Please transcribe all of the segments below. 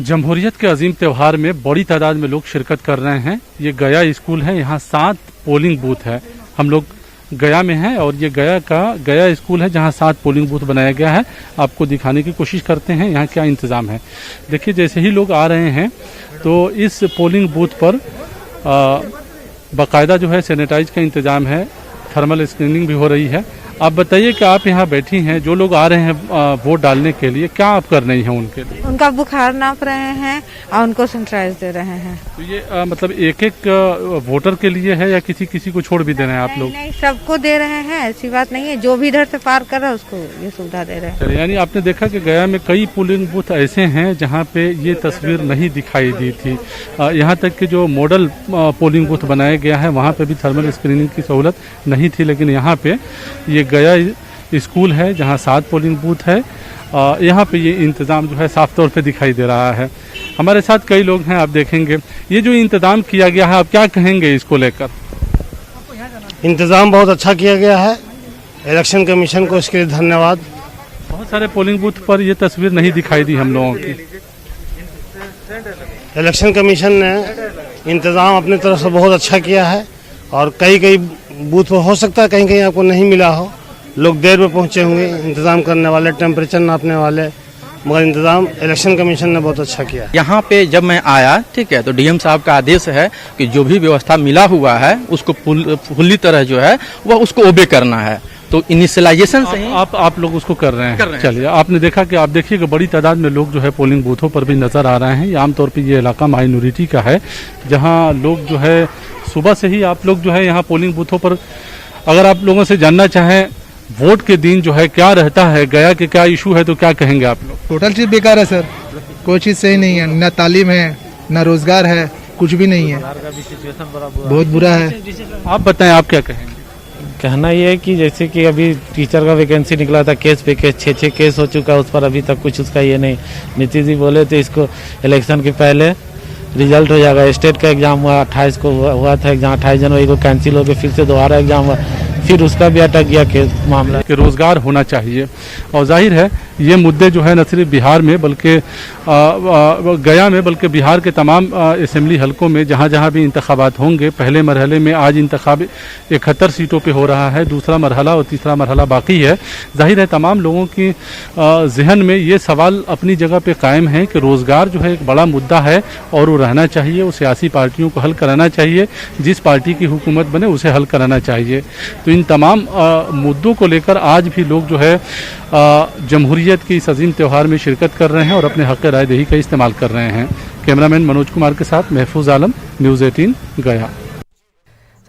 जमहूरियत के अजीम त्यौहार में बड़ी तादाद में लोग शिरकत कर रहे हैं। ये गया स्कूल है, यहाँ 7 पोलिंग बूथ है। हम लोग गया में हैं और ये गया स्कूल है जहाँ 7 पोलिंग बूथ बनाया गया है। आपको दिखाने की कोशिश करते हैं यहाँ क्या इंतज़ाम है। देखिए, जैसे ही लोग आ रहे हैं तो इस पोलिंग बूथ पर बाकायदा जो है सैनिटाइज का इंतज़ाम है, थर्मल स्क्रीनिंग भी हो रही है। आप बताइए कि आप यहाँ बैठी हैं, जो लोग आ रहे हैं वोट डालने के लिए, क्या आप कर रही हैं उनके लिए? उनका बुखार नाप रहे हैं और उनको सैनिटाइज दे रहे हैं। तो ये मतलब एक वोटर के लिए है या किसी को छोड़ भी दे रहे हैं आप लोग? नहीं, सबको दे रहे हैं, ऐसी बात नहीं है। जो भी इधर से पार कर रहा है उसको ये सुविधा दे रहे हैं। चलिए, यानी आपने देखा कि गया में कई पोलिंग बूथ ऐसे हैं जहाँ पे ये तस्वीर नहीं दिखाई दी थी। यहाँ तक कि जो मॉडल पोलिंग बूथ बनाया गया है वहाँ पे भी थर्मल स्क्रीनिंग की सहूलत नहीं थी, लेकिन यहाँ पे ये गया स्कूल है जहाँ 7 पोलिंग बूथ है। यहाँ पे ये इंतज़ाम जो है साफ तौर पे दिखाई दे रहा है। हमारे साथ कई लोग हैं, आप देखेंगे ये जो इंतज़ाम किया गया है, आप क्या कहेंगे इसको लेकर? इंतज़ाम बहुत अच्छा किया गया है, इलेक्शन कमीशन को इसके लिए धन्यवाद। बहुत सारे पोलिंग बूथ पर ये तस्वीर नहीं दिखाई दी हम लोगों की। इलेक्शन कमीशन ने इंतज़ाम अपनी तरफ से बहुत अच्छा किया है और कई बूथ पर हो सकता है कहीं आपको नहीं मिला हो, लोग देर में पहुंचे होंगे इंतज़ाम करने वाले, टेम्परेचर नापने वाले, मगर इंतज़ाम इलेक्शन कमीशन ने बहुत अच्छा किया। यहाँ पे जब मैं आया, ठीक है, तो डीएम साहब का आदेश है कि जो भी व्यवस्था मिला हुआ है उसको फुल्ली तरह जो है वह उसको ओबे करना है। तो इनिशियलाइजेशन से आप लोग उसको कर रहे हैं। चलिए, आपने देखा कि आप देखिए कि बड़ी तादाद में लोग जो है पोलिंग बूथों पर भी नजर आ रहे हैं। ये आमतौर पर ये इलाका माइनॉरिटी का है, जहाँ लोग जो है सुबह से ही आप लोग जो है यहाँ पोलिंग बूथों पर, अगर आप लोगों से जानना चाहें वोट के दिन जो है क्या रहता है, गया के क्या इशू है, तो क्या कहेंगे आप लोग? टोटल चीज बेकार है सर, कोई चीज सही नहीं है, न तालीम है न रोजगार है, कुछ भी नहीं है, बहुत बुरा है। आप बताएं, आप क्या कहेंगे? कहना ये है कि जैसे कि अभी टीचर का वैकेंसी निकला था, केस पे केस 6 केस हो चुका है उस पर, अभी तक कुछ उसका ये नहीं। नीतीश जी बोले थे इसको इलेक्शन के पहले रिजल्ट हो जाएगा। स्टेट का एग्जाम हुआ 28 को हुआ था एग्जाम, 28 जनवरी को कैंसिल हो गया, फिर से दोबारा एग्जाम हुआ, फिर उसका भी अटक गया केस मामला। कि रोजगार होना चाहिए और जाहिर है ये मुद्दे जो है न सिर्फ बिहार में बल्कि गया में बल्कि बिहार के तमाम असेंबली हलकों में जहाँ जहाँ भी इंतखाबात होंगे, पहले मरहले में आज इंतखाब 71 सीटों पे हो रहा है, दूसरा मरहला और तीसरा मरहला बाकी है। जाहिर है तमाम लोगों की जहन में ये सवाल अपनी जगह पे कायम है कि रोज़गार जो है एक बड़ा मुद्दा है और वो रहना चाहिए, वो सियासी पार्टियों को हल कराना चाहिए, जिस पार्टी की हुकूमत बने उसे हल कराना चाहिए। तो इन तमाम मुद्दों को लेकर आज भी लोग जो है जमहूरियत के इस अजीम त्यौहार में शिरकत कर रहे हैं और अपने हक़ राय दही का इस्तेमाल कर रहे हैं। कैमरामैन मनोज कुमार के साथ महफूज आलम, न्यूज़ 18 गया।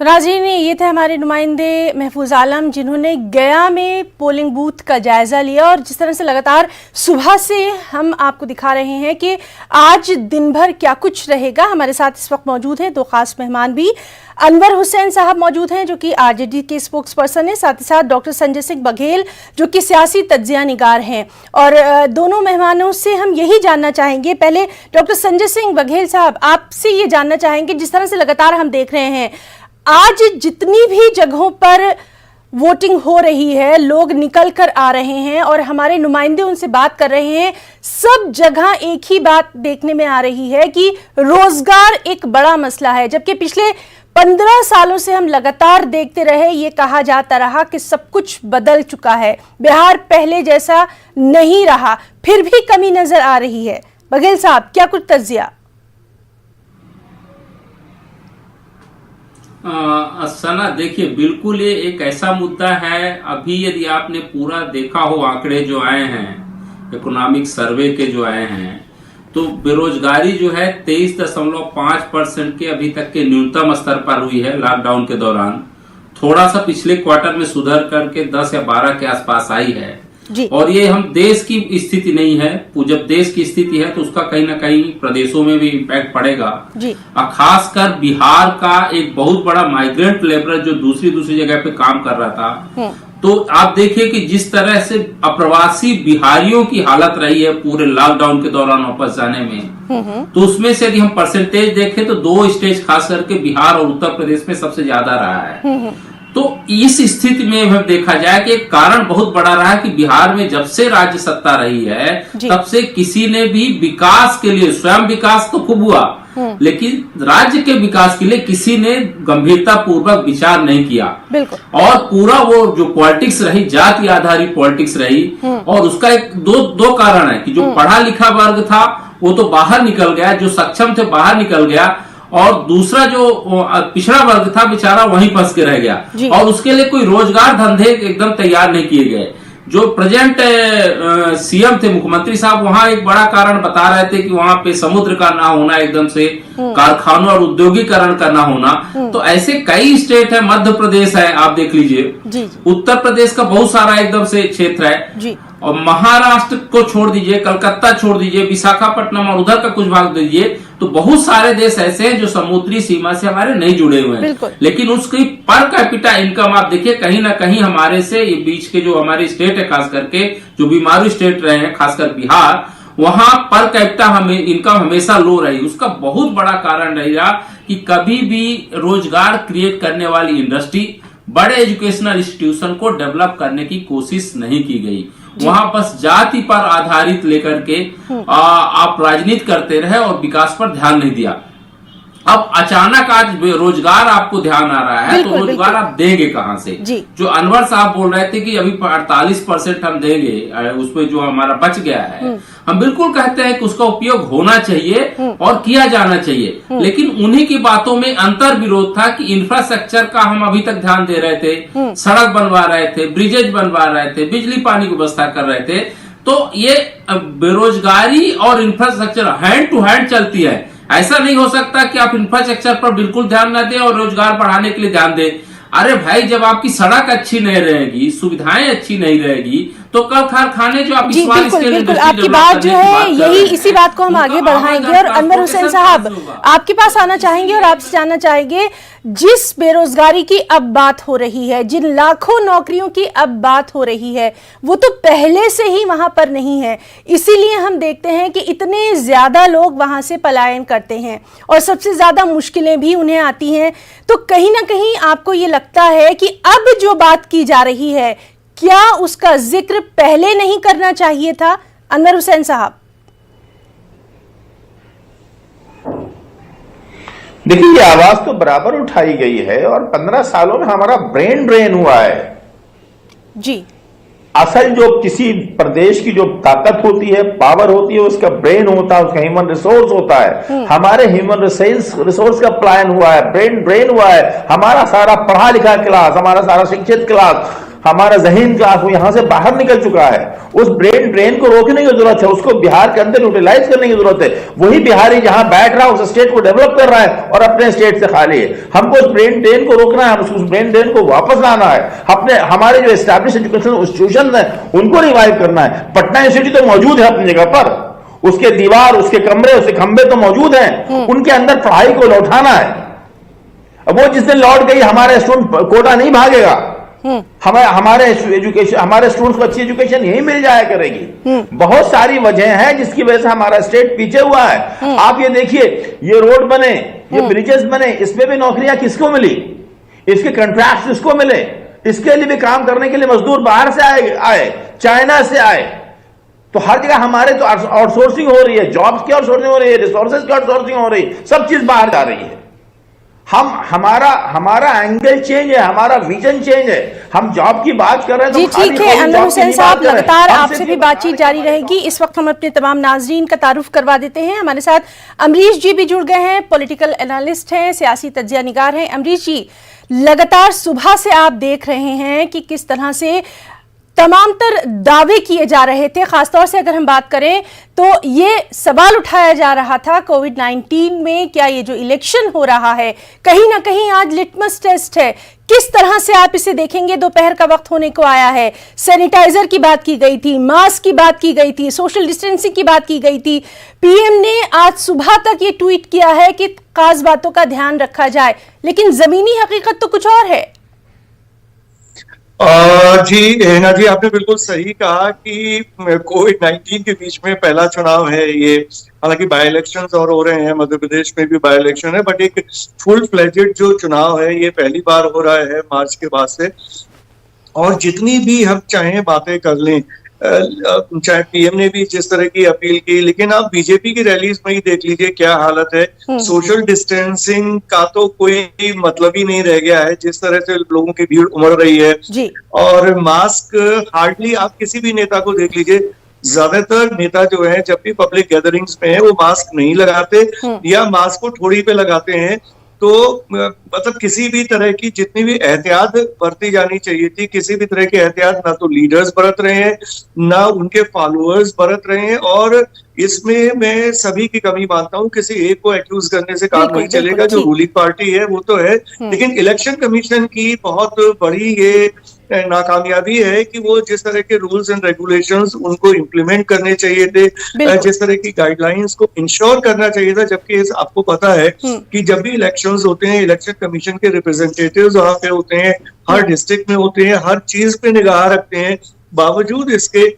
तो नाज़रीन, ये थे हमारे नुमाइंदे महफूज आलम, जिन्होंने गया में पोलिंग बूथ का जायज़ा लिया और जिस तरह से लगातार सुबह से हम आपको दिखा रहे हैं कि आज दिन भर क्या कुछ रहेगा। हमारे साथ इस वक्त मौजूद हैं 2 खास मेहमान भी। अनवर हुसैन साहब मौजूद हैं जो कि आरजेडी के स्पोक्स पर्सन हैं, साथ ही साथ डॉक्टर संजय सिंह बघेल जो कि सियासी तज्जिया निगार हैं। और दोनों मेहमानों से हम यही जानना चाहेंगे, पहले डॉक्टर संजय सिंह बघेल साहब, आपसे ये जानना चाहेंगे, जिस तरह से लगातार हम देख रहे हैं आज जितनी भी जगहों पर वोटिंग हो रही है, लोग निकल कर आ रहे हैं और हमारे नुमाइंदे उनसे बात कर रहे हैं, सब जगह एक ही बात देखने में आ रही है कि रोजगार एक बड़ा मसला है। जबकि पिछले 15 सालों से हम लगातार देखते रहे, ये कहा जाता रहा कि सब कुछ बदल चुका है, बिहार पहले जैसा नहीं रहा, फिर भी कमी नजर आ रही है। बघेल साहब, क्या कुछ तज्जिया? सना, देखिए, बिल्कुल ये एक ऐसा मुद्दा है। अभी यदि आपने पूरा देखा हो, आंकड़े जो आए हैं इकोनॉमिक सर्वे के जो आए हैं, तो बेरोजगारी जो है 23.5% के अभी तक के न्यूनतम स्तर पर हुई है लॉकडाउन के दौरान। थोड़ा सा पिछले क्वार्टर में सुधर करके 10 या 12 के आसपास आई है। और ये हम देश की स्थिति नहीं है, जब देश की स्थिति है तो उसका कहीं ना कहीं प्रदेशों में भी इम्पैक्ट पड़ेगा। और खासकर बिहार का एक बहुत बड़ा माइग्रेंट लेबर जो दूसरी जगह पे काम कर रहा था, तो आप देखिए कि जिस तरह से अप्रवासी बिहारियों की हालत रही है पूरे लॉकडाउन के दौरान वापस जाने में, तो उसमें से यदि हम परसेंटेज देखें तो 2 स्टेट खास करके बिहार और उत्तर प्रदेश में सबसे ज्यादा रहा है। तो इस स्थिति में अब देखा जाए कि एक कारण बहुत बड़ा रहा है कि बिहार में जब से राज्य सत्ता रही है तब से किसी ने भी विकास के लिए, स्वयं विकास तो खूब हुआ, लेकिन राज्य के विकास के लिए किसी ने गंभीरता पूर्वक विचार नहीं किया। बिल्कुल। और पूरा वो जो पॉलिटिक्स रही, जाति आधारित पॉलिटिक्स रही, और उसका एक दो कारण है कि जो पढ़ा लिखा वर्ग था वो तो बाहर निकल गया, जो सक्षम थे बाहर निकल गया, और दूसरा जो पिछड़ा वर्ग था बेचारा वहीं फंस के रह गया, और उसके लिए कोई रोजगार धंधे एकदम तैयार नहीं किए गए। जो प्रेजेंट सीएम थे, मुख्यमंत्री साहब, वहां एक बड़ा कारण बता रहे थे कि वहां पे समुद्र का ना होना, एकदम से कारखानों और उद्योगीकरण का ना होना। तो ऐसे कई स्टेट है, मध्य प्रदेश है, आप देख लीजिए, उत्तर प्रदेश का बहुत सारा एकदम से क्षेत्र है, और महाराष्ट्र को छोड़ दीजिए, कलकत्ता छोड़ दीजिए, विशाखापट्टनम और उधर का कुछ भाग दीजिए, तो बहुत सारे देश ऐसे हैं जो समुद्री सीमा से हमारे नहीं जुड़े हुए हैं, लेकिन उसकी पर कैपिटा इनकम आप देखिए कहीं ना कहीं हमारे से, ये बीच के जो हमारे स्टेट है, खास करके जो बीमारू स्टेट रहे हैं, खासकर बिहार, वहां पर कैपिटा इनकम हमेशा लो रही। उसका बहुत बड़ा कारण रहेगा कि कभी भी रोजगार क्रिएट करने वाली इंडस्ट्री, बड़े एजुकेशनल इंस्टीट्यूशन को डेवलप करने की कोशिश नहीं की गई। वहां बस जाति पर आधारित लेकर के आप राजनीति करते रहे और विकास पर ध्यान नहीं दिया। अब अचानक आज रोजगार आपको ध्यान आ रहा है, तो रोजगार आप देंगे कहां से? जो अनवर साहब बोल रहे थे कि अभी 48% हम देंगे, उसमें जो हमारा बच गया है, हम बिल्कुल कहते हैं कि उसका उपयोग होना चाहिए और किया जाना चाहिए, लेकिन उन्हीं की बातों में अंतर विरोध था कि इंफ्रास्ट्रक्चर का हम अभी तक ध्यान दे रहे थे, सड़क बनवा रहे थे, ब्रिजेज बनवा रहे थे, बिजली पानी की व्यवस्था कर रहे थे। तो ये बेरोजगारी और इंफ्रास्ट्रक्चर हैंड टू हैंड चलती है। ऐसा नहीं हो सकता कि आप इंफ्रास्ट्रक्चर पर बिल्कुल ध्यान न दें और रोजगार बढ़ाने के लिए ध्यान दें। अरे भाई, जब आपकी सड़क अच्छी नहीं रहेगी, सुविधाएं अच्छी नहीं रहेगी, तो कल कारखाने जो आप बिल्कुल आपकी बात जो है यही, इसी बात को हम आगे बढ़ाएंगे। और अनवर हुसैन साहब आपके पास आना चाहेंगे और आपसे जानना चाहेंगे, जिस बेरोजगारी की अब बात हो रही है, जिन लाखों नौकरियों की अब बात हो रही है, वो तो पहले से ही वहां पर नहीं है, इसीलिए हम देखते हैं कि इतने ज्यादा लोग वहां से पलायन करते हैं और सबसे ज्यादा मुश्किलें भी उन्हें आती हैं। तो कहीं ना कहीं आपको ये लगता है कि अब जो बात की जा रही है, क्या उसका जिक्र पहले नहीं करना चाहिए था? अनवर हुसैन साहब, देखिए, ये आवाज तो बराबर उठाई गई है और 15 सालों में हमारा ब्रेन ड्रेन हुआ है जी। असल जो किसी प्रदेश की जो ताकत होती है, पावर होती है, उसका ब्रेन होता है, उसका ह्यूमन रिसोर्स होता है। हमारे ह्यूमन रिसोर्स का प्लान हुआ है, ब्रेन ड्रेन हुआ है। हमारा सारा पढ़ा लिखा क्लास, हमारा सारा शिक्षित क्लास, हमारा ज़हीन क्लास वो यहां से बाहर निकल चुका है। उस ब्रेन ड्रेन को रोकने की जरूरत है, उसको बिहार के अंदर यूटिलाइज करने की जरूरत है। वही बिहारी जहां बैठ रहा है उस स्टेट को डेवलप कर रहा है और अपने स्टेट से खाली है। हमको उस ब्रेन ड्रेन को रोकना है, उस ब्रेन ड्रेन को वापस लाना है। हमारे जो एस्टैब्लिश एजुकेशन इंस्टीट्यूशन है उनको रिवाइव करना है। पटना यूनिवर्सिटी तो मौजूद है अपनी जगह पर, उसके दीवार, उसके कमरे, उसके खंभे तो मौजूद हैं, उनके अंदर पढ़ाई को लौटाना है। अब वो जिस दिन लौट गई, हमारे स्टूडेंट कोटा नहीं भागेगा। हमारे एजुकेशन, हमारे स्टूडेंट्स को अच्छी एजुकेशन यही मिल जाया करेगी। बहुत सारी वजह है जिसकी वजह से हमारा स्टेट पीछे हुआ है। आप ये देखिए, ये रोड बने, ये ब्रिजेस बने, इसमें भी नौकरियां किसको मिली? इसके कॉन्ट्रैक्ट किसको मिले? इसके लिए भी काम करने के लिए मजदूर बाहर से आए, चाइना से आए। तो हर जगह हमारे तो आउटसोर्सिंग हो रही है, जॉब्स की आउटसोर्सिंग हो रही है, रिसोर्सेज की आउटसोर्सिंग हो रही है, सब चीज बाहर जा रही है। हमारा एंगल चेंज है, हमारा विजन चेंज है। हम जॉब की बात कर रहे हैं जी, ठीक है अनवर हुसैन साहब, लगातार आपसे भी बातचीत जारी रहेगी। इस वक्त हम अपने तमाम नाजरीन का तारुफ करवा देते हैं। हमारे साथ अमरीश जी भी जुड़ गए हैं, पॉलिटिकल एनालिस्ट हैं, सियासी तज्जिया निगार हैं। अमरीश जी, लगातार सुबह से आप देख रहे हैं कि किस तरह से तमाम तर दावे किए जा रहे थे। खासतौर से अगर हम बात करें तो ये सवाल उठाया जा रहा था कोविड-19 में क्या ये जो इलेक्शन हो रहा है कहीं ना कहीं आज लिटमस टेस्ट है। किस तरह से आप इसे देखेंगे? दोपहर का वक्त होने को आया है, सैनिटाइजर की बात की गई थी, मास्क की बात की गई थी, सोशल डिस्टेंसिंग की बात की गई थी। पीएम ने आज सुबह तक ये ट्वीट किया है कि खास बातों का ध्यान रखा जाए, लेकिन जमीनी हकीकत तो कुछ और है। जी हेना जी, आपने बिल्कुल सही कहा कि कोविड-19 के बीच में पहला चुनाव है ये। हालांकि बाई इलेक्शंस और हो रहे हैं, मध्य प्रदेश में भी बाई इलेक्शन है, बट एक फुल फ्लेजेड जो चुनाव है ये पहली बार हो रहा है मार्च के बाद से। और जितनी भी हम चाहें बातें कर लें, चाहे पीएम ने भी जिस तरह की अपील की, लेकिन आप बीजेपी की रैलीज में ही देख लीजिए क्या हालत है। सोशल डिस्टेंसिंग का तो कोई मतलब ही नहीं रह गया है, जिस तरह से लोगों की भीड़ उमड़ रही है जी। और मास्क हार्डली आप किसी भी नेता को देख लीजिए, ज्यादातर नेता जो है जब भी पब्लिक गैदरिंग्स में है वो मास्क नहीं लगाते या मास्क को ठोड़ी पे लगाते हैं। तो मतलब किसी भी तरह की जितनी भी एहतियात बरती जानी चाहिए थी, किसी भी तरह की एहतियात ना तो लीडर्स बरत रहे हैं, ना उनके फॉलोअर्स बरत रहे हैं। और इसमें मैं सभी की कमी मानता हूं, किसी एक को एक्यूज करने से काम नहीं चलेगा। जो रूलिंग पार्टी है वो तो है, लेकिन इलेक्शन कमीशन की बहुत बड़ी ये नाकामयाबी है कि वो जिस तरह के रूल्स एंड रेगुलेशंस उनको इम्प्लीमेंट करने चाहिए थे, जिस तरह की गाइडलाइंस को इंश्योर करना चाहिए था। जबकि आपको पता है कि जब भी इलेक्शंस होते हैं, इलेक्शन कमीशन के रिप्रेजेंटेटिव्स वहां पे होते हैं, हर डिस्ट्रिक्ट में होते हैं, हर चीज पे निगाह रखते हैं, बावजूद इसके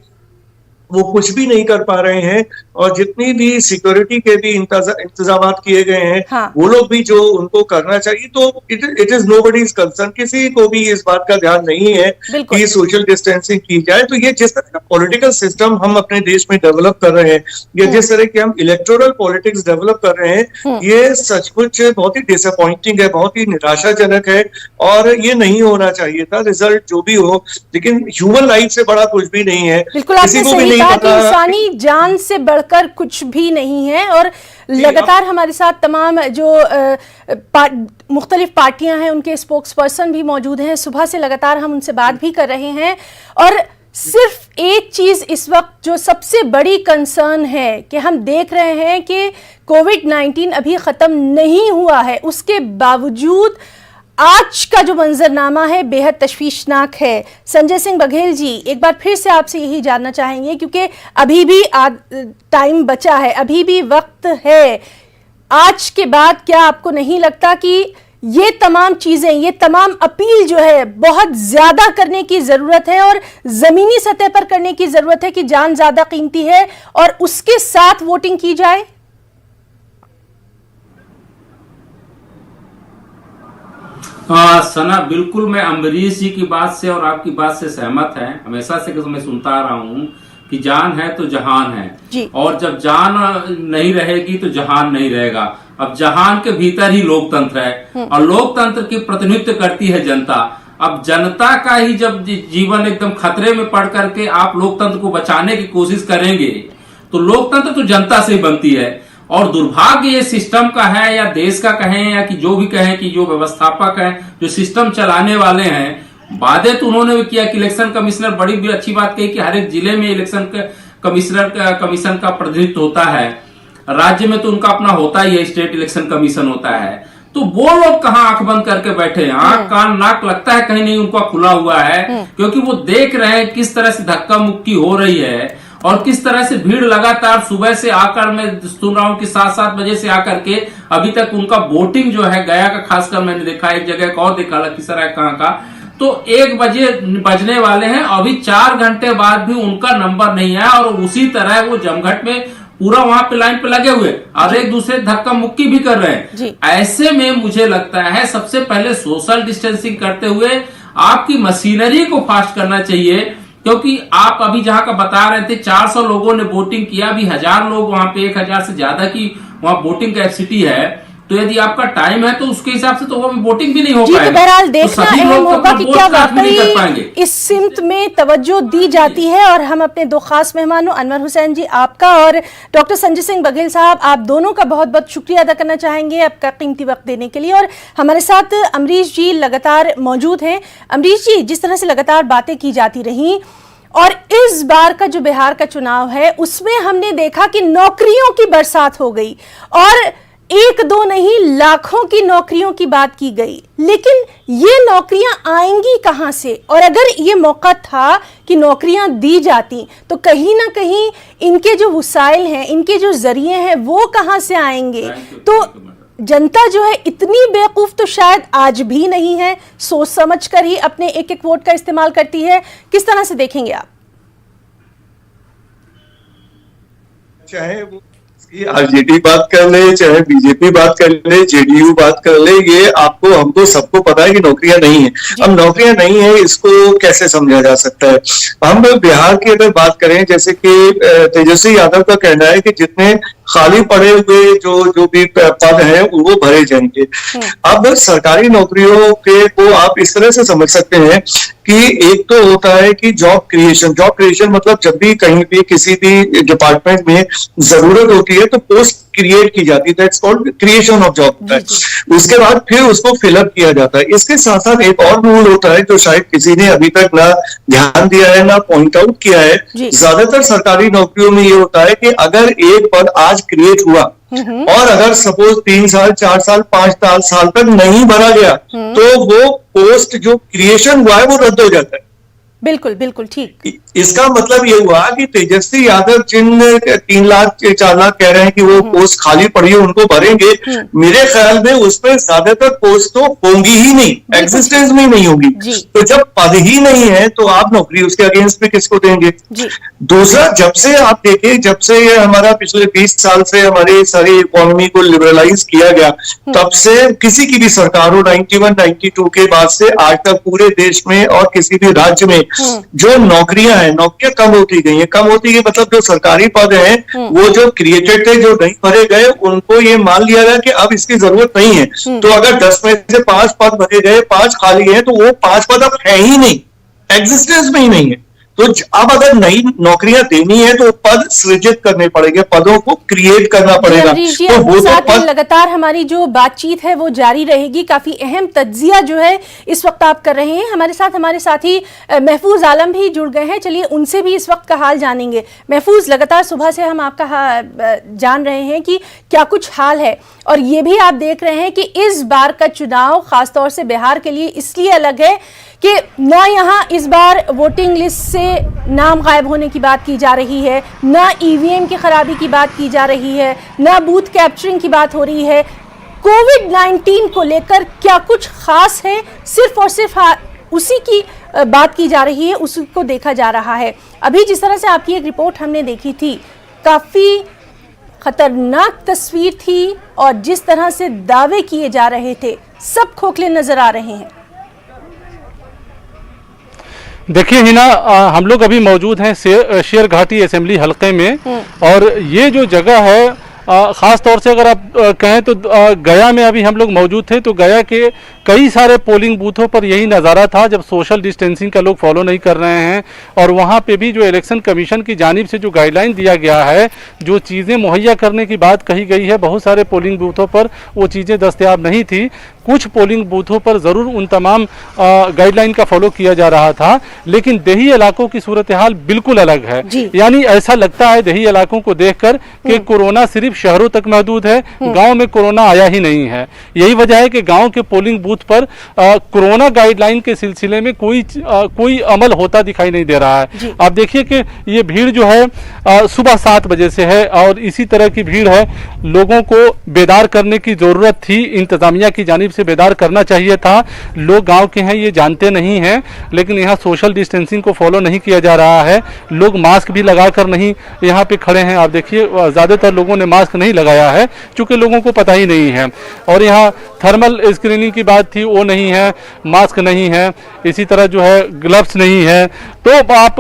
वो कुछ भी नहीं कर पा रहे हैं। और जितनी भी सिक्योरिटी के भी इंतजाम किए गए हैं, वो लोग भी जो उनको करना चाहिए, तो इट इज नोबडीज कंसर्न। किसी को भी इस बात का ध्यान नहीं है कि सोशल डिस्टेंसिंग की जाए। तो ये जिस तरह का पॉलिटिकल सिस्टम हम अपने देश में डेवलप कर रहे हैं, या जिस तरह के हम इलेक्टोरल पॉलिटिक्स डेवलप कर रहे हैं, ये सचमुच बहुत ही डिसअपॉइंटिंग है, बहुत ही निराशाजनक है और ये नहीं होना चाहिए था। रिजल्ट जो भी हो, लेकिन ह्यूमन लाइफ से बड़ा कुछ भी नहीं है। किसी को भी नहीं कि इंसानी जान से बढ़कर कुछ भी नहीं है। और लगातार हमारे साथ तमाम जो मुख्तलिफ पार्टियां हैं उनके स्पोक्स पर्सन भी मौजूद हैं। सुबह से लगातार हम उनसे बात भी कर रहे हैं और सिर्फ एक चीज इस वक्त जो सबसे बड़ी कंसर्न है कि हम देख रहे हैं कि कोविड-19 अभी खत्म नहीं हुआ है, उसके बावजूद आज का जो मंजरनामा है बेहद तशवीशनाक है। संजय सिंह बघेल जी, एक बार फिर से आपसे यही जानना चाहेंगे, क्योंकि अभी भी टाइम बचा है, अभी भी वक्त है। आज के बाद क्या आपको नहीं लगता कि ये तमाम चीजें, ये तमाम अपील जो है बहुत ज्यादा करने की जरूरत है और जमीनी सतह पर करने की जरूरत है कि जान ज्यादा कीमती है और उसके साथ वोटिंग की जाए? सना, बिल्कुल मैं अम्बरीश जी की बात से और आपकी बात से सहमत है। हमेशा से मैं सुनता आ रहा हूं कि जान है तो जहान है जी। और जब जान नहीं रहेगी तो जहान नहीं रहेगा। अब जहान के भीतर ही लोकतंत्र है और लोकतंत्र की प्रतिनिधित्व करती है जनता। अब जनता का ही जब जीवन एकदम खतरे में पड़ करके आप लोकतंत्र को बचाने की कोशिश करेंगे तो लोकतंत्र तो जनता से ही बनती है। और दुर्भाग्य ये सिस्टम का है या देश का कहें या कि जो भी कहें कि जो व्यवस्थापक हैं, जो सिस्टम चलाने वाले हैं, वादे तो उन्होंने भी किया कि इलेक्शन कमिश्नर, बड़ी भी अच्छी बात कही कि हर एक जिले में इलेक्शन कमीशन का प्रतिनिधित्व होता है। राज्य में तो उनका अपना होता ही है, स्टेट इलेक्शन कमीशन होता है। तो वो लोग कहाँ आंख बंद करके बैठे हैं? आंख कान नाक लगता है कहीं नहीं उनका खुला हुआ है, क्योंकि वो देख रहे हैं किस तरह से धक्का मुक्की हो रही है और किस तरह से भीड़ लगातार सुबह से आकर, मैं सुन रहा हूं कि 7-7 बजे से आकर के अभी तक उनका वोटिंग जो है गया का, खासकर मैंने देखा, एक जगह और देखा लखीसराय कहाँ का, तो 1 बजे बजने वाले हैं, अभी 4 घंटे बाद भी उनका नंबर नहीं आया और उसी तरह वो जमघट में पूरा वहां पे लाइन पे लगे हुए और एक दूसरे धक्का मुक्की भी कर रहे हैं। ऐसे में मुझे लगता है सबसे पहले सोशल डिस्टेंसिंग करते हुए आपकी मशीनरी को फास्ट करना चाहिए, क्योंकि आप अभी जहां का बता रहे थे 400 लोगों ने वोटिंग किया, अभी 1000 लोग वहां पे, 1000 से ज्यादा की वहां वोटिंग कैपेसिटी है। तो यदि आपका टाइम है तो उसके हिसाब से तो वो वोटिंग भी नहीं हो पाएगा। तो बहरहाल देखना अहम होगा कि क्या वाकई इस सिमत में तवज्जो दी जाती है। और हम अपने 2 खास मेहमानों अनवर हुसैन जी आपका और डॉक्टर संजय सिंह बघेल साहब, आप दोनों का बहुत बहुत शुक्रिया अदा करना चाहेंगे आपका कीमती वक्त देने के लिए। और हमारे साथ अमरीश जी लगातार मौजूद हैं। अमरीश जी, जिस तरह से लगातार बातें की जाती रही और इस बार का जो बिहार का चुनाव है उसमें हमने देखा कि नौकरियों की बरसात हो गई और 1-2 नहीं लाखों की नौकरियों की बात की गई, लेकिन ये नौकरियां आएंगी कहां से? और अगर ये मौका था कि नौकरियां दी जाती तो कहीं ना कहीं इनके जो वसाइल हैं, इनके जो जरिए हैं, वो कहां से आएंगे? तो जनता जो है इतनी बेवकूफ तो शायद आज भी नहीं है, सोच समझ कर ही अपने एक एक वोट का इस्तेमाल करती है। किस तरह से देखेंगे आप? चाहे वो आरजेडी बात कर ले, चाहे बीजेपी बात कर ले, जेडीयू बात कर ले, ये आपको हमको सबको पता है कि नौकरियां नहीं है। अब नौकरियां नहीं है, इसको कैसे समझा जा सकता है? हम बिहार की अगर बात करें, जैसे कि तेजस्वी यादव का कहना है कि जितने खाली पड़े हुए जो भी पद हैं वो भरे जाएंगे। अब सरकारी नौकरियों के को आप इस तरह से समझ सकते हैं कि एक तो होता है कि जॉब क्रिएशन मतलब जब भी कहीं भी किसी भी डिपार्टमेंट में जरूरत होती है तो पोस्ट क्रिएट की जाती है, that's called creation of job होता है। उसके बाद फिर उसको फिलअप किया जाता है। इसके साथ साथ एक और रूल होता है जो शायद किसी ने अभी तक ना ध्यान दिया है ना पॉइंट आउट किया है। ज्यादातर सरकारी नौकरियों में ये होता है कि अगर एक पद आज क्रिएट हुआ और अगर सपोज 3 साल 4 साल 5 साल तक नहीं भरा गया तो वो पोस्ट जो क्रिएशन हुआ है वो रद्द हो जाता है। बिल्कुल बिल्कुल ठीक। इसका मतलब ये हुआ कि तेजस्वी यादव जिन 3 लाख 4 लाख कह रहे हैं कि वो पोस्ट खाली पड़ी है उनको भरेंगे, मेरे ख्याल में उसमें ज्यादातर पोस्ट तो होंगी ही नहीं, एग्जिस्टेंस में नहीं होगी। तो जब पद ही नहीं है तो आप नौकरी उसके अगेंस्ट में किसको देंगे? दूसरा, जब से आप देखिए, जब से ये हमारा पिछले 20 साल से हमारी सारी इकोनॉमी को लिबरलाइज किया गया, तब से किसी की भी सरकार हो 91-92 के बाद से आज तक पूरे देश में और किसी भी राज्य में जो नौकरियां हैं, नौकरियां कम होती गई हैं। कम होती गई मतलब जो सरकारी पद हैं वो जो क्रिएटेड थे, जो नहीं भरे गए, उनको ये मान लिया गया कि अब इसकी जरूरत नहीं है। तो अगर 10 में से 5 पद भरे गए, 5 खाली हैं, तो वो 5 पद अब है ही नहीं, एग्जिस्टेंस में ही नहीं है। तो अब अगर नई नौकरियां देनी है तो पद सृजित करने पड़ेंगे, पदों को क्रिएट करना पड़ेगा। तो वो साथ में लगातार हमारी जो बातचीत है वो जारी रहेगी। काफी अहम तज्जिया जो है इस वक्त आप कर रहे हैं। हमारे साथ हमारे साथी महफूज आलम भी जुड़ गए हैं, चलिए उनसे भी इस वक्त का हाल जानेंगे। महफूज, लगातार सुबह से हम आपका जान रहे हैं कि क्या कुछ हाल है, और ये भी आप देख रहे हैं कि इस बार का चुनाव खासतौर से बिहार के लिए इसलिए अलग है कि ना यहाँ इस बार वोटिंग लिस्ट से नाम गायब होने की बात की जा रही है, ना ईवीएम की खराबी की बात की जा रही है, ना बूथ कैप्चरिंग की बात हो रही है। कोविड-19 को लेकर क्या कुछ खास है, सिर्फ और सिर्फ उसी की बात की जा रही है, उसी को देखा जा रहा है। अभी जिस तरह से आपकी एक रिपोर्ट हमने देखी थी, काफ़ी खतरनाक तस्वीर थी, और जिस तरह से दावे किए जा रहे थे सब खोखले नजर आ रहे हैं। देखिए हिना, हम लोग अभी मौजूद हैं शेरघाटी असेंबली हलके में, और ये जो जगह है ख़ास तौर से अगर आप कहें तो गया में अभी हम लोग मौजूद थे, तो गया के कई सारे पोलिंग बूथों पर यही नज़ारा था जब सोशल डिस्टेंसिंग का लोग फॉलो नहीं कर रहे हैं। और वहाँ पे भी जो इलेक्शन कमीशन की जानिब से जो गाइडलाइन दिया गया है, जो चीज़ें मुहैया करने की बात कही गई है, बहुत सारे पोलिंग बूथों पर वो चीज़ें दस्तयाब नहीं थी। कुछ पोलिंग बूथों पर ज़रूर उन तमाम गाइडलाइन का फॉलो किया जा रहा था, लेकिन देही इलाकों की सूरत हाल बिल्कुल अलग है। यानी ऐसा लगता है देही इलाकों को देखकर कि कोरोना सिर्फ शहरों तक महदूद है, गांव में कोरोना आया ही नहीं है। यही वजह है कि गांव के पोलिंग बूथ पर कोरोना गाइडलाइन के सिलसिले में कोई अमल होता दिखाई नहीं दे रहा है। आप देखिए कि ये भीड़ जो है सुबह 7 बजे से है, और इसी तरह की भीड़ है। लोगों को बेदार करने की जरूरत थी, इंतजामिया की जानिब से बेदार करना चाहिए था। लोग गांव के हैं ये जानते नहीं हैं, लेकिन यहाँ सोशल डिस्टेंसिंग को फॉलो नहीं किया जा रहा है। लोग मास्क भी लगाकर नहीं यहाँ पे खड़े हैं। आप देखिए ज़्यादातर लोगों ने मास्क नहीं लगाया है, चूंकि लोगों को पता ही नहीं है। और यहाँ थर्मल स्क्रीनिंग की बात थी, वो नहीं है, मास्क नहीं है, इसी तरह जो है ग्लव्स नहीं है। तो आप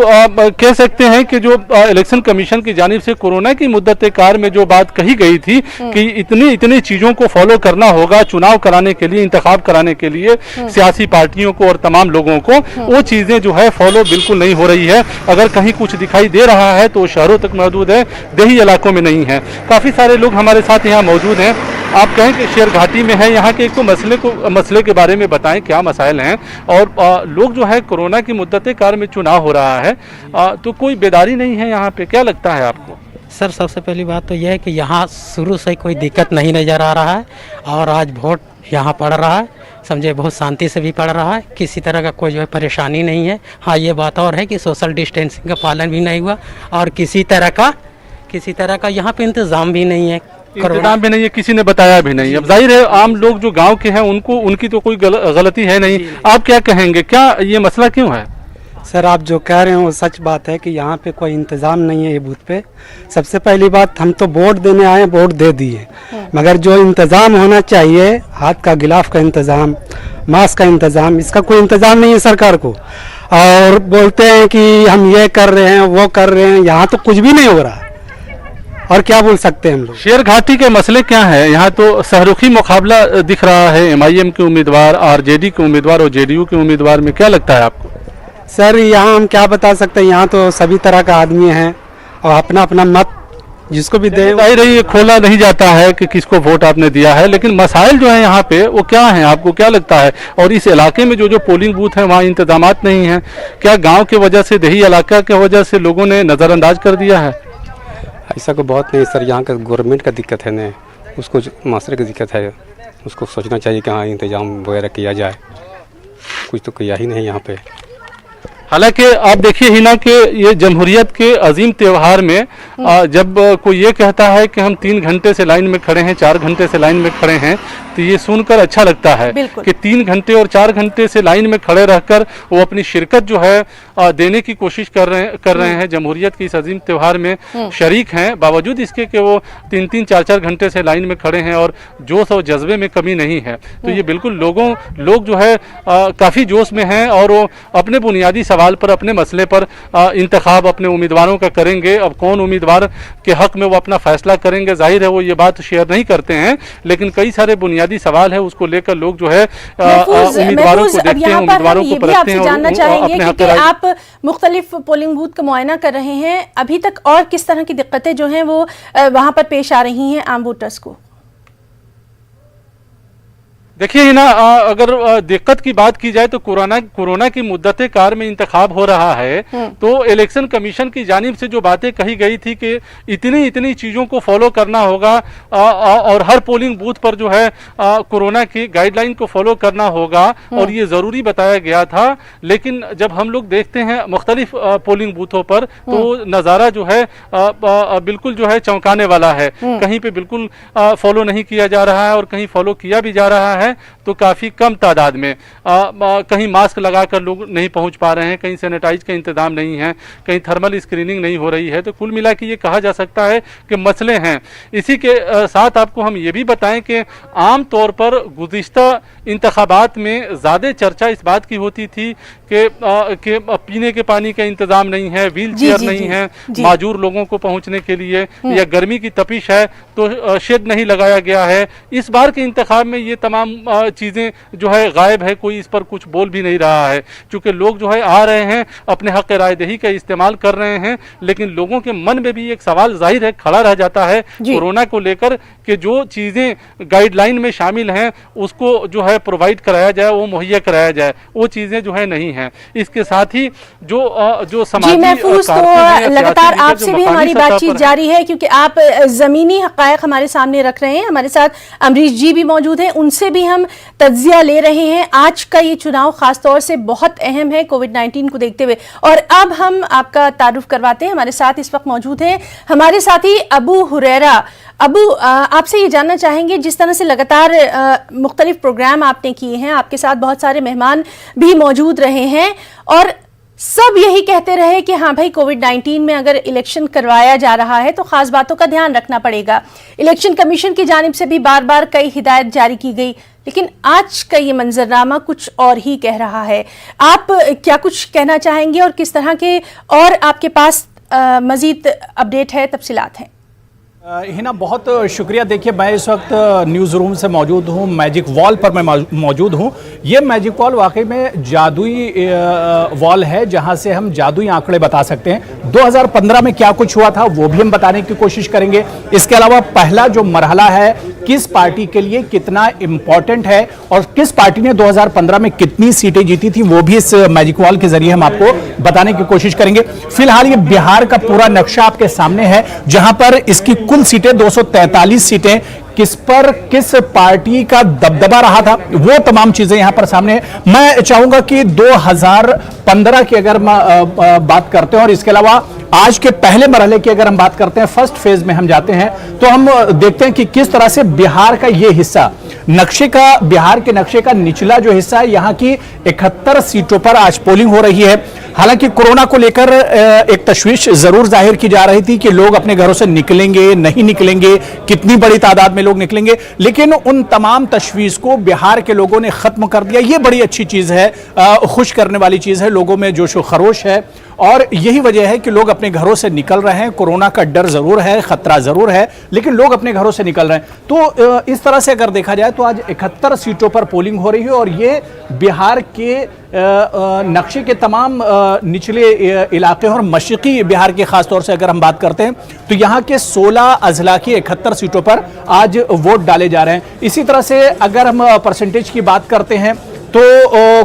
कह सकते हैं कि जो इलेक्शन कमीशन की जानिब से कोरोना की मुद्दत कार में जो बात कही गई थी कि इतनी चीज़ों को फॉलो करना होगा चुनाव कराने के लिए, इंतखाब कराने के लिए सियासी पार्टियों को और तमाम लोगों को, वो चीज़ें जो है फॉलो बिल्कुल नहीं हो रही है। अगर कहीं कुछ दिखाई दे रहा है तो शहरों तक महदूद है, देही इलाकों में नहीं है। काफ़ी सारे लोग हमारे साथ यहाँ मौजूद हैं। आप कहें कि शेरघाटी में है, यहाँ के एक तो मसले के बारे में बताएं, क्या मसाइल हैं, और लोग जो है कोरोना की मुद्दत कार में चुनाव हो रहा है, तो कोई बेदारी नहीं है यहाँ पे, क्या लगता है आपको? सर, सबसे पहली बात तो यह है कि यहाँ शुरू से कोई दिक्कत नहीं नज़र आ रहा है, और आज वोट यहाँ पड़ रहा है, समझे, बहुत शांति से भी पड़ रहा है, किसी तरह का कोई जो है परेशानी नहीं है। हाँ, ये बात और है कि सोशल डिस्टेंसिंग का पालन भी नहीं हुआ, और किसी तरह का यहाँ पे इंतज़ाम भी नहीं है इंतजाम भी नहीं है, किसी ने बताया भी नहीं। अब जाहिर है आम लोग जो गांव के हैं उनको उनकी तो कोई गलती है नहीं। आप क्या कहेंगे, क्या ये मसला क्यों है? सर आप जो कह रहे हैं वो सच बात है कि यहाँ पे कोई इंतज़ाम नहीं है ये बूथ पे। सबसे पहली बात, हम तो वोट देने आए, वोट दे दिए, मगर जो इंतज़ाम होना चाहिए, हाथ का गिलाफ का इंतज़ाम, मास्क का इंतज़ाम, इसका कोई इंतज़ाम नहीं है सरकार को। और बोलते हैं कि हम ये कर रहे हैं, वो कर रहे हैं, यहाँ तो कुछ भी नहीं हो रहा। और क्या बोल सकते हैं हम लोग? शेर घाटी के मसले क्या है? यहाँ तो सहरुखी मुकाबला दिख रहा है, MIM के उम्मीदवार, RJD के उम्मीदवार और JDU के उम्मीदवार में। क्या लगता है आपको? सर यहाँ हम क्या बता सकते हैं, यहाँ तो सभी तरह का आदमी है और अपना अपना मत जिसको भी दे। जाहिर है ये खोला नहीं जाता है कि किसको वोट आपने दिया है, लेकिन मसाइल जो है यहाँ पे वो क्या है, आपको क्या लगता है? और इस इलाके में जो पोलिंग बूथ है वहाँ इंतजामात नहीं है, क्या गांव की वजह से, देही इलाका की वजह से लोगों ने नज़रअंदाज कर दिया है? ऐसा कोई बहुत नहीं सर, यहाँ का गवर्नमेंट का दिक्कत है ना, उसको मास्टर की दिक्कत है, उसको सोचना चाहिए कि हाँ इंतजाम वगैरह किया जाए। कुछ तो किया ही नहीं यहाँ पे। हालांकि आप देखिए ही ना कि ये जमहूरियत के अजीम त्यौहार में जब कोई ये कहता है कि हम 3 घंटे से लाइन में खड़े हैं, 4 घंटे से लाइन में खड़े हैं, तो ये सुनकर अच्छा लगता है कि 3 घंटे और 4 घंटे से लाइन में खड़े रहकर वो अपनी शिरकत जो है देने की कोशिश कर रहे हैं, जमहूरियत के इस अजीम त्यौहार में शरीक हैं, बावजूद इसके कि वो 3-3, 4-4 घंटे से लाइन में खड़े हैं और जोश और जज्बे में कमी नहीं है। तो ये बिल्कुल लोग जो है काफ़ी जोश में हैं और वो अपने बुनियादी सवाल पर, अपने मसले पर इंतखाब अपने उम्मीदवारों का करेंगे। अब कौन उम्मीदवार के हक में वो अपना फैसला करेंगे, जाहिर है वो ये बात शेयर नहीं करते हैं, लेकिन कई सारे बुनियादी सवाल है उसको लेकर लोग जो है उम्मीदवारों को देखते हैं, उम्मीदवारों को परखते हैं। जानना चाहेंगे कि आप मुख्तलिफ पोलिंग बूथ का मुआयना कर रहे हैं, अभी तक और किस तरह की दिक्कतें जो हैं वो वहां पर पेश आ रही हैं आम वोटर्स को? देखिए ना, अगर दिक्कत की बात की जाए तो कोरोना की मुद्दत कार में इंतखाब हो रहा है, तो इलेक्शन कमीशन की जानिब से जो बातें कही गई थी कि इतनी चीज़ों को फॉलो करना होगा और हर पोलिंग बूथ पर जो है कोरोना की गाइडलाइन को फॉलो करना होगा और ये ज़रूरी बताया गया था। लेकिन जब हम लोग देखते हैं मुख्तलिफ पोलिंग बूथों पर तो नज़ारा जो है बिल्कुल जो है चौंकाने वाला है। कहीं पे बिल्कुल फॉलो नहीं किया जा रहा है और कहीं फॉलो किया भी जा रहा है तो काफ़ी कम तादाद में। कहीं मास्क लगाकर लोग नहीं पहुंच पा रहे हैं, कहीं सैनिटाइज का इंतजाम नहीं है, कहीं थर्मल स्क्रीनिंग नहीं हो रही है। तो कुल मिला के ये कहा जा सकता है कि मसले हैं। इसी के साथ आपको हम ये भी बताएं कि आम तौर पर गुज़िश्ता इंतखाबात में ज़्यादा चर्चा इस बात की होती थी कि पीने के पानी का इंतजाम नहीं है, व्हील चेयर नहीं है माजूर लोगों को पहुंचने के लिए, या गर्मी की तपिश है तो शेड नहीं लगाया गया है। इस बार के इंतखाब में ये तमाम चीज़ें जो है गायब है, कोई इस पर कुछ बोल भी नहीं रहा है, क्योंकि लोग जो है आ रहे हैं अपने हक रायदही का इस्तेमाल कर रहे हैं। लेकिन लोगों के मन में भी एक सवाल जाहिर है खड़ा रह जाता है कोरोना को लेकर कि जो चीज़ें गाइडलाइन में शामिल हैं उसको जो है प्रोवाइड कराया जाए, वो मुहैया कराया जाए, वो चीज़ें जो है नहीं हैं। इसके साथ ही जो समाजी महफूज तो लगातार आपसे भी हमारी बातचीत जारी है, क्योंकि आप ज़मीनी हक़ाइक़ हमारे सामने रख रहे हैं। हमारे साथ अमरीश जी भी मौजूद हैं, उनसे भी हम तज्जिया ले रहे हैं। आज का ये चुनाव खासतौर से बहुत अहम है कोविड-19 को देखते हुए। और अब हम आपका तारुफ करवाते हैं। हमारे साथ इस वक्त मौजूद हैं हमारे साथी अबू हुरैरा। अबू, आपसे ये जानना चाहेंगे, जिस तरह से लगातार मुख्तलिफ प्रोग्राम आपने किए हैं, आपके साथ बहुत सारे मेहमान भी मौजूद रहे हैं और सब यही कहते रहे कि हाँ भाई कोविड-19 में अगर इलेक्शन करवाया जा रहा है तो खास बातों का ध्यान रखना पड़ेगा। इलेक्शन कमीशन की जानिब से भी बार बार कई हिदायत जारी की गई, लेकिन आज का ये मंजरनामा कुछ और ही कह रहा है। आप क्या कुछ कहना चाहेंगे और किस तरह के और आपके पास मजीद अपडेट है, तफसीलात हैं? हिना, बहुत शुक्रिया। देखिए, मैं इस वक्त न्यूज़ रूम से मौजूद हूँ, मैजिक वॉल पर मैं मौजूद हूँ। ये मैजिक वॉल वाकई में जादुई वॉल है जहाँ से हम जादुई आंकड़े बता सकते हैं। 2015 में क्या कुछ हुआ था वो भी हम बताने की कोशिश करेंगे। इसके अलावा पहला जो मरहला है किस पार्टी के लिए कितना इम्पोर्टेंट है और किस पार्टी ने 2015 में कितनी सीटें जीती थी वो भी इस मैजिक वॉल के जरिए हम आपको बताने की कोशिश करेंगे। फिलहाल ये बिहार का पूरा नक्शा आपके सामने है, जहां पर इसकी कुल सीटें 243 सीटें, किस पर किस पार्टी का दबदबा रहा था वो तमाम चीजें यहां पर सामने है। मैं चाहूंगा कि 2015 की अगर बात करते हैं और इसके अलावा आज के पहले मरहले की अगर हम बात करते हैं, फर्स्ट फेज में हम जाते हैं तो हम देखते हैं कि किस तरह से बिहार का ये हिस्सा बिहार के नक्शे का निचला जो हिस्सा है, यहाँ की 71 सीटों पर आज पोलिंग हो रही है। हालांकि कोरोना को लेकर एक तशवीश जरूर जाहिर की जा रही थी कि लोग अपने घरों से निकलेंगे नहीं निकलेंगे, कितनी बड़ी तादाद में लोग निकलेंगे, लेकिन उन तमाम तशवीश को बिहार के लोगों ने खत्म कर दिया। ये बड़ी अच्छी चीज है, खुश करने वाली चीज है। लोगों में जोश व खरोश है और यही वजह है कि लोग अपने घरों से निकल रहे हैं। कोरोना का डर जरूर है, खतरा जरूर है, लेकिन लोग अपने घरों से निकल रहे हैं। तो इस तरह से अगर देखा जाए तो आज 71 सीटों पर पोलिंग हो रही है और ये बिहार के नक्शे के तमाम निचले इलाके और मशरकी बिहार के खास तौर से अगर हम बात करते हैं तो यहाँ के 16 अजला की 71 सीटों पर आज वोट डाले जा रहे हैं। इसी तरह से अगर हम परसेंटेज की बात करते हैं तो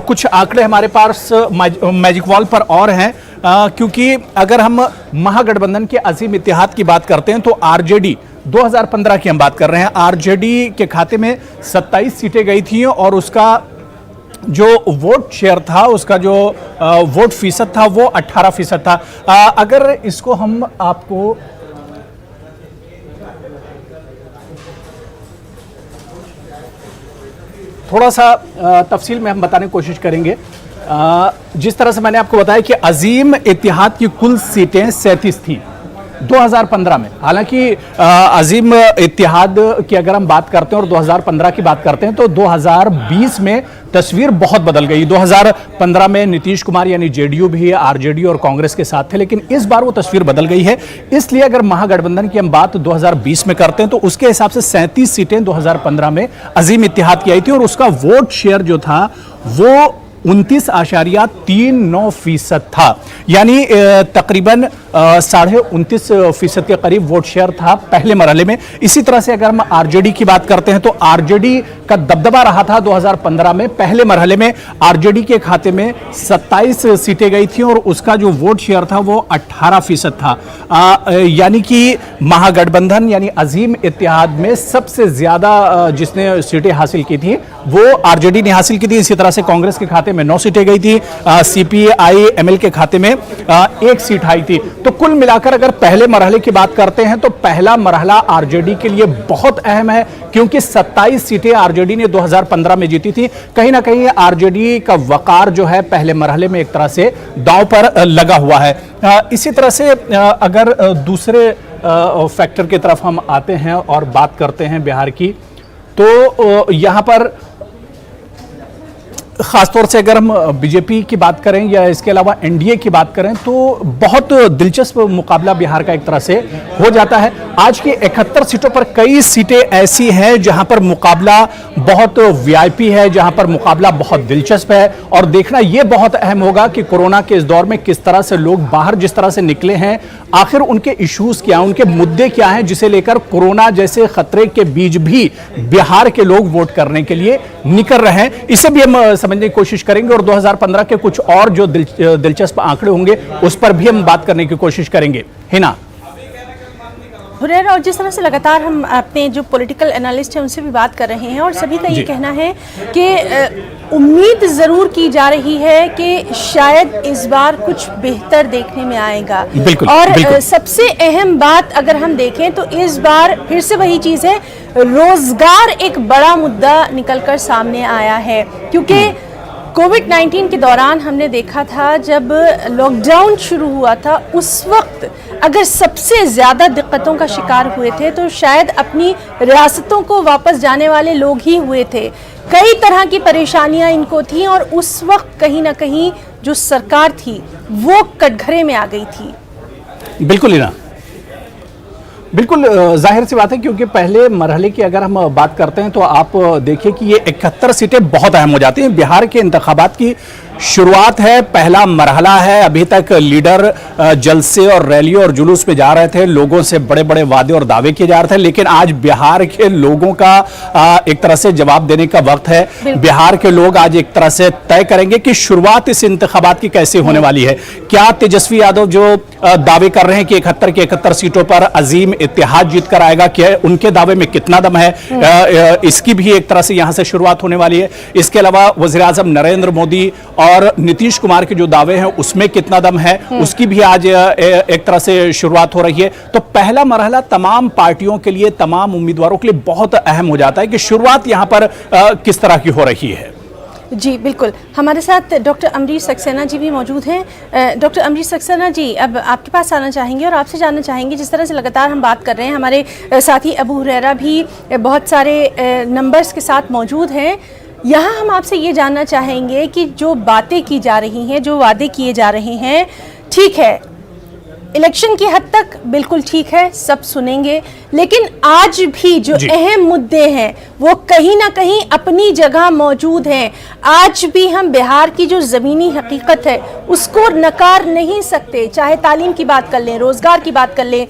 कुछ आंकड़े हमारे पास मैजिक वॉल पर और हैं, क्योंकि अगर हम महागठबंधन के अजीम इत्तेहाद की बात करते हैं तो आरजेडी 2015 की हम बात कर रहे हैं, आरजेडी के खाते में 27 सीटें गई थी और उसका जो वोट शेयर था, उसका जो वोट फीसद था वो 18% था। अगर इसको हम आपको थोड़ा सा तफसील में हम बताने की कोशिश करेंगे। जिस तरह से मैंने आपको बताया कि अजीम इत्तेहाद की कुल सीटें 37 थी 2015 में। हालांकि अजीम इत्तेहाद की अगर हम बात करते हैं और 2015 की बात करते हैं तो 2020 में तस्वीर बहुत बदल गई। 2015 में नीतीश कुमार यानी जेडीयू भी आरजेडी और कांग्रेस के साथ थे, लेकिन इस बार वो तस्वीर बदल गई है। इसलिए अगर महागठबंधन की हम बात 2020 में करते हैं तो उसके हिसाब से 37 सीटें 2015 में अजीम इत्तेहाद की आई थी और उसका वोट शेयर जो था वो 29.39% था, यानी तकरीबन 29.5% के करीब वोट शेयर था पहले मरहले में। इसी तरह से अगर हम आरजेडी की बात करते हैं तो आरजेडी का दबदबा रहा था 2015 में। पहले मरहले में आरजेडी के खाते में 27 सीटें गई थी और उसका जो वोट शेयर था वो 18% था, यानी कि महागठबंधन यानी अजीम इत्तेहाद में सबसे ज्यादा जिसने सीटें हासिल की थी वो आरजेडी ने हासिल की थी। इसी तरह से कांग्रेस के खाते में 9 सीटें गई थी, सीपीआई एमएल के खाते में 1 सीट आई थी। तो कुल मिलाकर अगर पहले मरहले की बात करते हैं तो पहला मरहला आरजेडी के लिए बहुत अहम है, क्योंकि 27 सीटें आरजेडी ने 2015 में जीती थी। कहीं ना कहीं आरजेडी का वकार जो है पहले मरहले में एक तरह से दांव पर लगा हुआ है। इसी तरह से अगर दूसरे फैक्टर की तरफ हम आते हैं और बात करते हैं बिहार की, तो यहां पर खासतौर से अगर हम बीजेपी की बात करें या इसके अलावा एनडीए की बात करें तो बहुत दिलचस्प मुकाबला बिहार का एक तरह से हो जाता है। आज की 71 सीटों पर कई सीटें ऐसी हैं जहां पर मुकाबला बहुत वीआईपी है, जहां पर मुकाबला बहुत दिलचस्प है और देखना यह बहुत अहम होगा कि कोरोना के इस दौर में किस तरह से लोग बाहर जिस तरह से निकले हैं, आखिर उनके इश्यूज क्या, उनके मुद्दे क्या हैं, जिसे लेकर कोरोना जैसे खतरे के बीच भी बिहार के लोग वोट करने के लिए निकल रहे हैं। इसे भी हम समझने की कोशिश करेंगे और 2015 के कुछ और जो दिलचस्प आंकड़े होंगे उस पर भी हम बात करने की कोशिश करेंगे। हिना हुरैरा, और जिस तरह से लगातार हम अपने जो पॉलिटिकल एनालिस्ट हैं उनसे भी बात कर रहे हैं और सभी का ये कहना है कि उम्मीद ज़रूर की जा रही है कि शायद इस बार कुछ बेहतर देखने में आएगा। और सबसे अहम बात अगर हम देखें तो इस बार फिर से वही चीज़ है, रोजगार एक बड़ा मुद्दा निकलकर सामने आया है, क्योंकि कोविड-19 के दौरान हमने देखा था जब लॉकडाउन शुरू हुआ था उस वक्त अगर सबसे ज़्यादा दिक्कतों का शिकार हुए थे तो शायद अपनी रियासतों को वापस जाने वाले लोग ही हुए थे। कई तरह की परेशानियां इनको थी और उस वक्त कहीं ना कहीं जो सरकार थी वो कटघरे में आ गई थी। बिल्कुल ही ना, बिल्कुल जाहिर सी बात है, क्योंकि पहले मरहले की अगर हम बात करते हैं तो आप देखिए कि ये 71 सीटें बहुत अहम हो जाती हैं। बिहार के इंतखाबात की शुरुआत है, पहला मरहला है। अभी तक लीडर जलसे और रैलियों और जुलूस में जा रहे थे, लोगों से बड़े बड़े वादे और दावे किए जा रहे थे, लेकिन आज बिहार के लोगों का एक तरह से जवाब देने का वक्त है। बिहार के लोग आज एक तरह से तय करेंगे कि शुरुआत इस इंतखाबात की कैसे होने वाली है। क्या तेजस्वी यादव जो दावे कर रहे हैं कि 71 की 71 सीटों पर अजीम इत्तेहाद जीत कर आएगा, क्या उनके दावे में कितना दम है, इसकी भी एक तरह से यहां से शुरुआत होने वाली है। इसके अलावा वज़ीर-ए-आज़म नरेंद्र मोदी और नीतीश कुमार के जो दावे हैं उसमें कितना दम है, उसकी भी आज एक तरह से शुरुआत हो रही है। तो पहला मरहला तमाम पार्टियों के लिए, तमाम उम्मीदवारों के लिए बहुत अहम हो जाता है कि शुरुआत यहां पर किस तरह की हो रही है। जी बिल्कुल, हमारे साथ डॉक्टर अमरीश सक्सेना जी भी मौजूद हैं। डॉक्टर अमरीश सक्सेना जी, अब आपके पास आना चाहेंगे और आपसे जानना चाहेंगे, जिस तरह से लगातार हम बात कर रहे हैं, हमारे साथी अबू हुरैरा भी बहुत सारे नंबर्स के साथ मौजूद हैं। यहाँ हम आपसे ये जानना चाहेंगे कि जो बातें की जा रही हैं, जो वादे किए जा रहे हैं, ठीक है, इलेक्शन की हद तक बिल्कुल ठीक है, सब सुनेंगे, लेकिन आज भी जो अहम मुद्दे हैं वो कहीं ना कहीं अपनी जगह मौजूद हैं। आज भी हम बिहार की जो ज़मीनी हकीकत है उसको नकार नहीं सकते, चाहे तालीम की बात कर लें, रोज़गार की बात कर लें,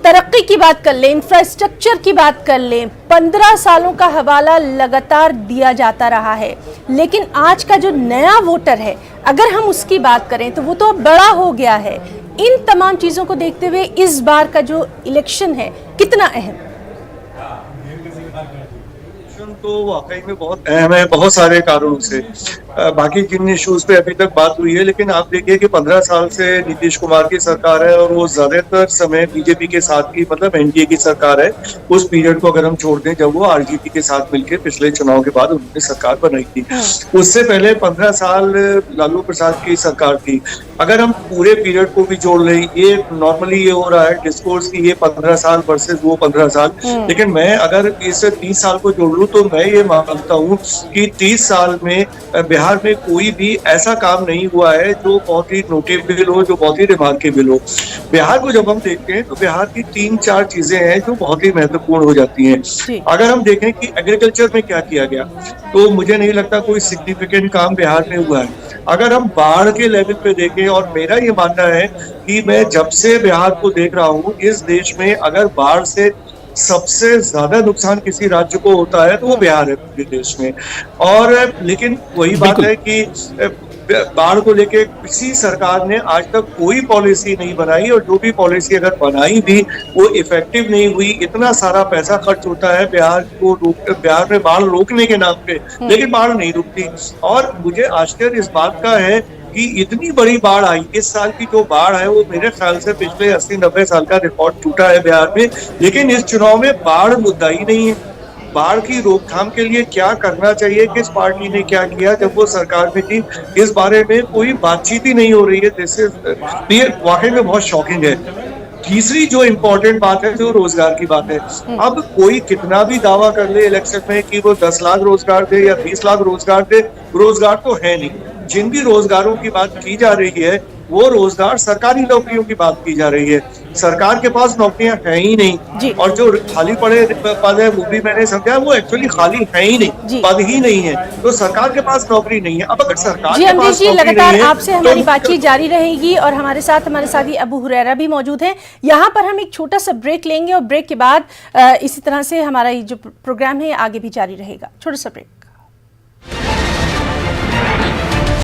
तरक्की की बात कर लें, इंफ्रास्ट्रक्चर की बात कर लें। 15 सालों का हवाला लगातार दिया जाता रहा है, लेकिन आज का जो नया वोटर है, अगर हम उसकी बात करें तो वो तो बड़ा हो गया है। इन तमाम चीज़ों को देखते हुए इस बार का जो इलेक्शन है कितना अहम? तो वाकई में बहुत अहम है, बहुत सारे कारणों से। बाकी जिन इश्यूज पे अभी तक बात हुई है, लेकिन आप देखिए कि 15 साल से नीतीश कुमार की सरकार है और वो ज्यादातर समय बीजेपी के साथ की, मतलब एनडीए की सरकार है। उस पीरियड को अगर हम छोड़ दें जब वो आरजेडी के साथ मिलकर पिछले चुनाव के बाद उन्होंने सरकार बनाई थी, उससे पहले 15 साल लालू प्रसाद की सरकार थी। अगर हम पूरे पीरियड को भी जोड़ लें, ये नॉर्मली ये हो रहा है डिस्कोर्स की, ये 15 साल वर्सेस वो 15 साल, लेकिन मैं अगर इस 30 साल को जोड़ लूं तो मैं ये मानता हूँ कि 30 साल में बिहार में कोई भी ऐसा काम नहीं हुआ है जो बहुत ही नोटेबल हो, जो बहुत ही रिमार्केबल हो। बिहार को जब हम देखते हैं तो बिहार की 3-4 चीजें हैं जो बहुत ही महत्वपूर्ण हो जाती हैं। अगर हम देखें कि एग्रीकल्चर में क्या किया गया, तो मुझे नहीं लगता कोई सिग्निफिकेंट काम बिहार में हुआ है। अगर हम बाढ़ के लेवल पे देखें, और मेरा ये मानना है कि मैं जब से बिहार को देख रहा हूँ, इस देश में अगर बाढ़ से सबसे ज्यादा नुकसान किसी राज्य को होता है तो वो बिहार है पूरे देश में। और लेकिन वही बात है कि बाढ़ को लेके किसी सरकार ने आज तक कोई पॉलिसी नहीं बनाई, और जो भी पॉलिसी अगर बनाई भी वो इफेक्टिव नहीं हुई। इतना सारा पैसा खर्च होता है बिहार में बाढ़ रोकने के नाम पे, लेकिन बाढ़ नहीं रुकती। और मुझे आश्चर्य इस बात का है कि इतनी बड़ी बाढ़ आई, इस साल की जो बाढ़ है वो मेरे ख्याल से पिछले 80-90 साल का रिकॉर्ड टूटा है बिहार में, लेकिन इस चुनाव में बाढ़ मुद्दा ही नहीं है। बाढ़ की रोकथाम के लिए क्या करना चाहिए, किस पार्टी ने क्या किया जब वो सरकार में थी, इस बारे में कोई बातचीत ही नहीं हो रही है। ये वाकई में बहुत शॉकिंग है। तीसरी जो इम्पोर्टेंट बात है जो रोजगार की बात है, अब कोई कितना भी दावा कर ले इलेक्शन में कि वो 10 लाख रोजगार दे या 20 लाख रोजगार दे, रोजगार तो है नहीं। जिन भी रोजगारों की बात की जा रही है वो रोजगार सरकारी नौकरियों की बात की जा रही है। सरकार के पास नौकरियां हैं ही नहीं, और जो खाली पड़े पद है वो भी मैंने समझा वो एक्चुअली खाली है ही नहीं, पद ही नहीं है, तो सरकार के पास नौकरी नहीं है। अब अगर सरकार के पास नौकरी लगातार नहीं है, आपसे हमारी बातचीत जारी रहेगी, और हमारे साथ हमारे साथी अबू हुरैरा भी मौजूद हैं। यहाँ पर हम एक छोटा सा ब्रेक लेंगे और ब्रेक के बाद इसी तरह से हमारा ये जो प्रोग्राम है आगे भी जारी रहेगा। छोटा सा ब्रेक।